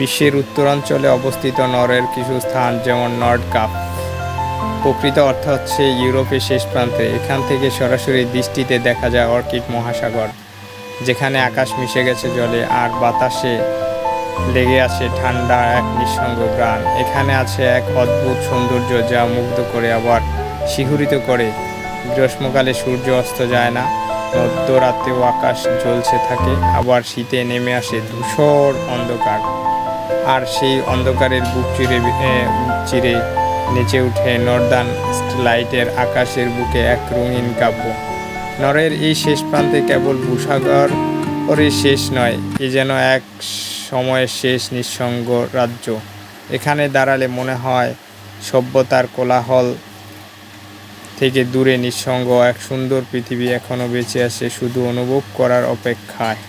বিশ্বের উত্তরাঞ্চলে অবস্থিত নরওয়ের কিছু স্থান যেমন নর্ডকাপ প্রকৃত অর্থ হচ্ছে ইউরোপের শেষ প্রান্তে। এখান থেকে সরাসরি দৃষ্টিতে দেখা যায় আর্কটিক মহাসাগর, যেখানে আকাশ মিশে গেছে জলে আর বাতাসে লেগে আছে ঠান্ডা এক নিঃসঙ্গ গ্রাণ। এখানে আছে এক অদ্ভুত সৌন্দর্য যা মুগ্ধ করে আবার শিহরিত করে। গ্রীষ্মকালে সূর্য অস্ত যায় না, মধ্যরাতেও আকাশ জ্বলছে থাকে, আবার শীতে নেমে আসে ধূসর অন্ধকার, আর সেই অন্ধকারের বুক চিরে নেচে উঠে নর্দার্ন লাইটের আকাশের বুকে এক রঙিন কাব্য। নরের এই শেষ প্রান্তে কেবল ভূসাগর ওরে শেষ নয়, এ যেন এক সময়ের শেষ নিঃসঙ্গ রাজ্য। এখানে দাঁড়ালে মনে হয় সভ্যতার কোলাহল থেকে দূরে নিঃসঙ্গ এক সুন্দর পৃথিবী এখনো বেঁচে আছে, শুধু অনুভব করার অপেক্ষায়।